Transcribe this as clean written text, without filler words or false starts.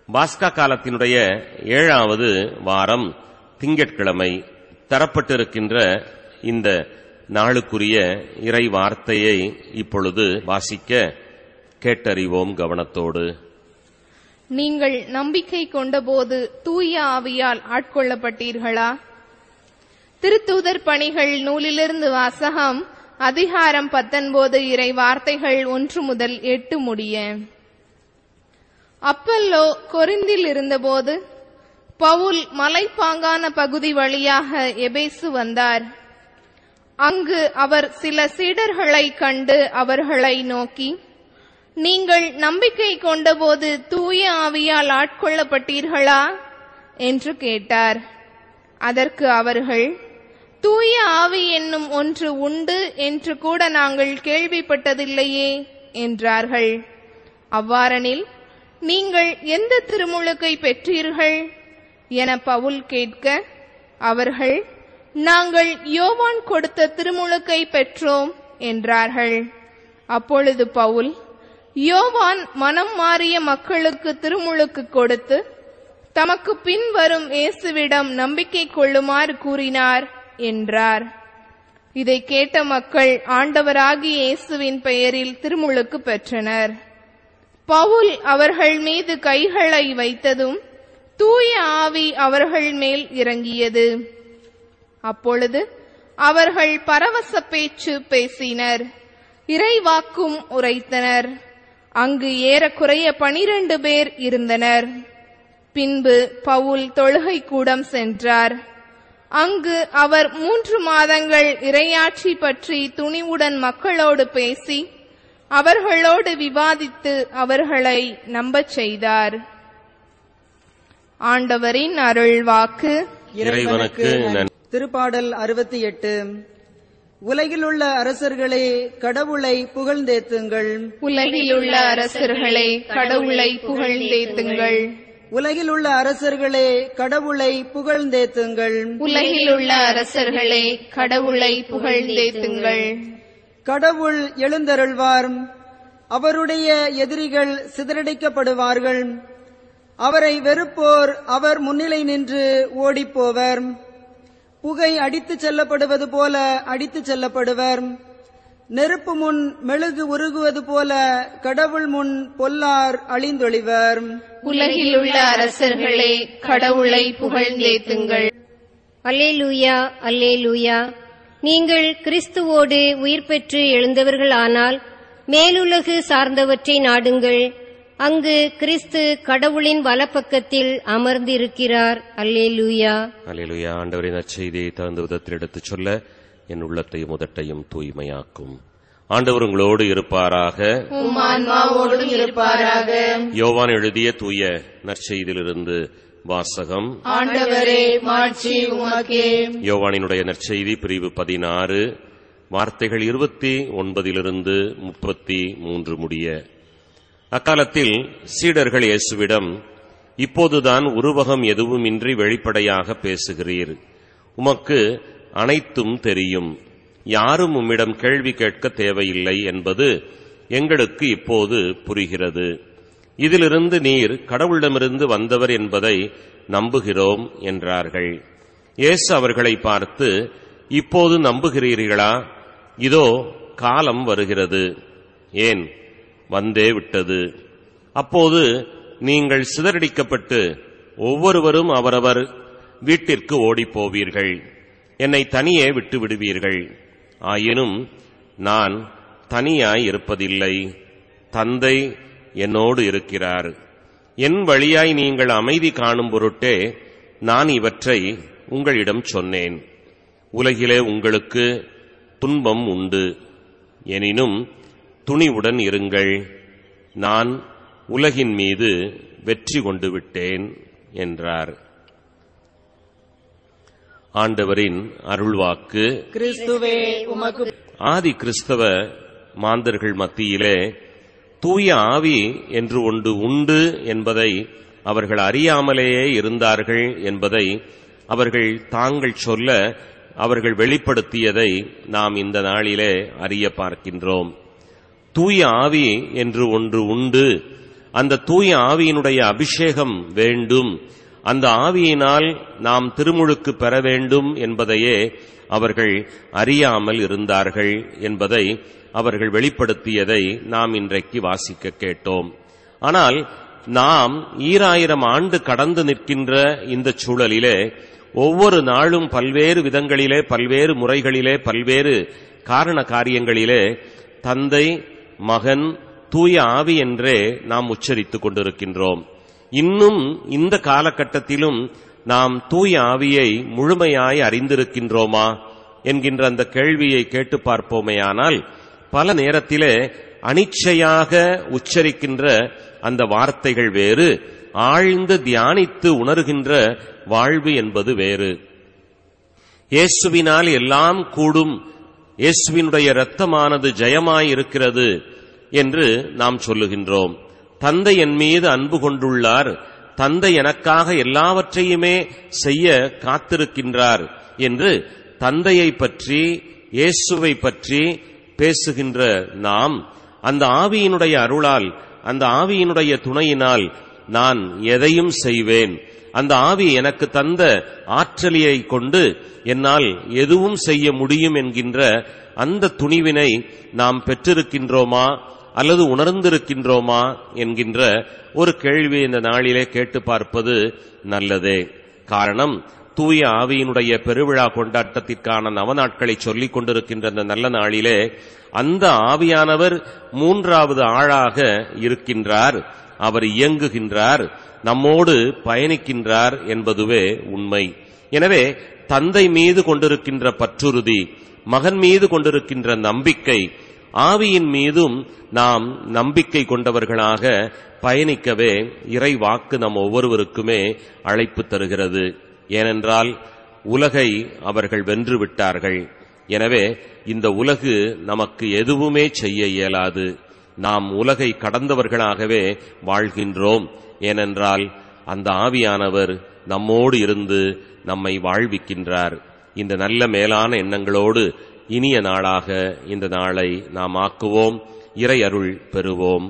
பாஸ்கா காலத்தினுடைய 7வது வாரம் திங்கட்கிழமை தரப்பட்டிருக்கின்ற இந்த நாளுக்குரிய இறை வார்த்தையை இப்பொழுது வாசிக்க கேட்டறிவோம் கவனத்தோடு. நீங்கள் நம்பிக்கை கொண்டபோது தூய ஆவியால் ஆட்கொள்ளப்பட்டீர்களா? திருத்தூதர் பணிகள் நூலிலிருந்து வாசகம். அதிகாரம் 19 இறை வார்த்தைகள் 1 முதல் 8 முடிய. அப்பல்லோ கொரிந்தில் இருந்தபோது பவுல் மலைப்பாங்கான பகுதி வழியாக எபேசு வந்தார். அங்கு அவர் சில சீடர்களை கண்டு அவர்களை நோக்கி, நீங்கள் நம்பிக்கை கொண்டபோது தூய ஆவியால் ஆட்கொள்ளப்பட்டீர்களா என்று கேட்டார். அதற்கு அவர்கள், தூய ஆவி என்னும் ஒன்று உண்டு என்று கூட நாங்கள் கேள்விப்பட்டதில்லையே என்றார்கள். அவ்வாறெனில் நீங்கள் எந்த திருமுழுக்கை பெற்றீர்கள் என பவுல் கேட்க, அவர்கள், நாங்கள் யோவான் கொடுத்த திருமுழுக்கை பெற்றோம் என்றார்கள். அப்பொழுது பவுல், யோவான் மனம் மாறிய மக்களுக்கு திருமுழுக்கு கொடுத்து தமக்கு பின் வரும் இயேசுவிடம் நம்பிக்கை கொள்ளுமாறு கூறினார் என்றார். இதை கேட்ட மக்கள் ஆண்டவராகிய இயேசுவின் பெயரில் திருமுழுக்கு பெற்றனர். பவுல் அவர்கள் மீது கைகளை வைத்ததும் தூய ஆவி அவர்கள் மேல் இறங்கியது. அப்பொழுது அவர்கள் பரவச பேச்சு பேசினர், இறைவாக்கும் உரைத்தனர். அங்கு ஏறக்குறைய 12 பேர் இருந்தனர். பின்பு பவுல் தொழுகை கூடம் சென்றார். அங்கு அவர் 3 மாதங்கள் இறையாட்சி பற்றி துணிவுடன் மக்களோடு பேசி அவர்களோடு விவாதித்து அவர்களை நம்பச் செய்தார். ஆண்டவரின் அருள்வாக்கு. இறைவனுக்கு நன்றி. திருப்பாடல் 68. உலகிலுள்ள அரசர்களே கடவுளை புகழ்ந்தேத்துங்கள். உலகிலுள்ள அரசர்களே கடவுளை புகழ்ந்தேத்துங்கள். உலகிலுள்ள அரசர்களே கடவுளை புகழ்ந்தேத்துங்கள். உலகிலுள்ள அரசர்களே கடவுளை புகழ்ந்தேத்துங்கள். கடவுள் எழுந்தருள்வார். அவருடைய எதிரிகள் சிதறடிக்கப்படுவார்கள். அவரை வெறுப்போர் அவர் முன்னிலை நின்று ஓடிப்போவர். புகை அடித்துச் செல்லப்படுவது போல அடித்துச் செல்லப்படுவர். நெருப்பு முன் மெழுகு உருகுவது போல கடவுள் முன் பொல்லார் அழிந்தொழிவர். உலகிலுள்ள அரசர்களே கடவுளை புகழ்ந்தேத்துங்கள். அல்லேலூயா, அல்லேலூயா. நீங்கள் கிறிஸ்துவோடு உயிர் பெற்று எழுந்தவர்களானால் மேலுலகு சார்ந்தவற்றை நாடுங்கள். அங்கு கிறிஸ்து கடவுளின் வலப்பக்கத்தில் அமர்ந்திருக்கிறார். அல்லேலூயா, அல்லேலூயா. ஆண்டவரின் நற்செய்தியை தகுந்த விதத்தில் எடுத்துச் சொல்ல என் உள்ளத்தையும் உதட்டையும் தூய்மையாக்கும். ஆண்டவர் உங்களோடு இருப்பாராக. உம் ஆன்மாவோடும் இருப்பாராக. யோவான் எழுதிய தூய நற்செய்தியிலிருந்து வாசகம். ஆண்டவரே, மாட்சி உமக்கே. யோவானினுடைய நற்செய்தி பிரிவு 16 வார்த்தைகள் 29 33 முடிய. அக்காலத்தில் சீடர்கள் இயேசுவிடம், இப்போதுதான் உருவகம் எதுவுமின்றி வெளிப்படையாக பேசுகிறீர். உமக்கு அனைத்தும் தெரியும். யாரும் உம்மிடம் கேள்வி கேட்க தேவையில்லை என்பது எங்களுக்கு இப்போது புரிகிறது. இதிலிருந்து நீர் கடவுளிடமிருந்து வந்தவர் என்பதை நம்புகிறோம் என்றார்கள். இயேசு அவர்களை பார்த்து, இப்போது நம்புகிறீர்களா? இதோ காலம் வருகிறது, ஏன் வந்தே விட்டது. அப்போது நீங்கள் சிதறடிக்கப்பட்டு ஒவ்வொருவரும் அவரவர் வீட்டிற்கு ஓடிப்போவீர்கள். என்னை தனியே விட்டு விடுவீர்கள். ஆயினும் நான் தனியாய் இருப்பதில்லை, தந்தை என்னோடு இருக்கிறார். என் வழியாய் நீங்கள் அமைதி காணும் பொருட்டே நான் இவற்றை உங்களிடம் சொன்னேன். உலகிலே உங்களுக்கு துன்பம் உண்டு, எனினும் துணிவுடன் இருங்கள், நான் உலகின் மீது வெற்றி கொண்டு விட்டேன் என்றார். ஆண்டவரின் அருள்வாக்கு. கிறிஸ்துவே உமக்கு. ஆதி கிறிஸ்தவ மாந்தர்கள் மத்தியிலே தூய ஆவி என்று ஒன்று உண்டு என்பதை அவர்கள் அறியாமலேயே இருந்தார்கள் என்பதை அவர்கள் தாங்கள் சொல்ல அவர்கள் வெளிப்படுத்தியதை நாம் இந்த நாளிலே அறிய பார்க்கின்றோம். தூய ஆவி என்று ஒன்று உண்டு, அந்த தூய ஆவியினுடைய அபிஷேகம் வேண்டும், அந்த ஆவியினால் நாம் திருமுழுக்கு பெற வேண்டும் என்பதையே அவர்கள் அறியாமல் இருந்தார்கள் என்பதை அவர்கள் வெளிப்படுத்தியதை நாம் இன்றைக்கு வாசிக்க கேட்டோம். ஆனால் நாம் 2000 ஆண்டு கடந்து நிற்கின்ற இந்த சூழலிலே ஒவ்வொரு நாளும் பல்வேறு விதங்களிலே, பல்வேறு முறைகளிலே, பல்வேறு காரண காரியங்களிலே தந்தை, மகன், தூய ஆவி என்றே நாம் உச்சரித்துக் கொண்டிருக்கின்றோம். இன்னும் இந்த காலகட்டத்திலும் நாம் தூய ஆவியை முழுமையாய் அறிந்திருக்கின்றோமா என்கின்ற அந்த கேள்வியை கேட்டு பார்ப்போமேயானால், பல நேரத்திலே அனிச்சையாக உச்சரிக்கின்ற அந்த வார்த்தைகள் வேறு, ஆழ்ந்து தியானித்து உணர்கின்ற வாழ்வு என்பது வேறு. இயேசுவினால் எல்லாம் கூடும், இயேசுவினுடைய இரத்தமானது ஜெயமாயிருக்கிறது என்று நாம் சொல்லுகின்றோம். தந்தை என் மீது அன்பு கொண்டுள்ளார், தந்தை எனக்காக எல்லாவற்றையுமே செய்ய காத்திருக்கின்றார் என்று தந்தையை பற்றி, இயேசுவை பற்றி பேசுகின்ற நாம், அந்த ஆவியினுடைய அருளால், அந்த ஆவியினுடைய துணையினால் நான் எதையும் செய்வேன், அந்த ஆவி எனக்கு தந்த ஆற்றலியை கொண்டு என்னால் எதுவும் செய்ய முடியும் என்கின்ற அந்த துணிவினை நாம் பெற்றிருக்கின்றோமா அல்லது உணர்ந்திருக்கின்றோமா என்கின்ற ஒரு கேள்வி இந்த நாளிலே கேட்டு பார்ப்பது நல்லதே. காரணம், தூய ஆவியினுடைய பெருவிழா கொண்டாட்டத்திற்கான நவநாட்களை சொல்லிக் கொண்டிருக்கின்ற அந்த நல்ல நாளிலே அந்த ஆவியானவர் 3வது ஆளாக இருக்கின்றார், அவர் இயங்குகின்றார், நம்மோடு பயணிக்கின்றார் என்பதுவே உண்மை. எனவே தந்தை மீது கொண்டிருக்கின்ற பற்றுறுதி, மகன் மீது கொண்டிருக்கின்ற நம்பிக்கை, ஆவியின் மீதும் நாம் நம்பிக்கை கொண்டவர்களாக பயணிக்கவே இறை வாக்கு நம் ஒவ்வொருவருக்குமே அழைப்பு தருகிறது. ஏனென்றால் உலகை அவர்கள் வென்று விட்டார்கள். எனவே இந்த உலகு நமக்கு எதுவுமே செய்ய இயலாது. நாம் உலகை கடந்தவர்களாகவே வாழ்கின்றோம். ஏனென்றால் அந்த ஆவியானவர் நம்மோடு இருந்து நம்மை வாழ்விக்கின்றார். இந்த நல்ல மேலான எண்ணங்களோடு இனிய நாளாக இந்த நாளை நாம் ஆக்குவோம். இறை அருள் பெறுவோம்.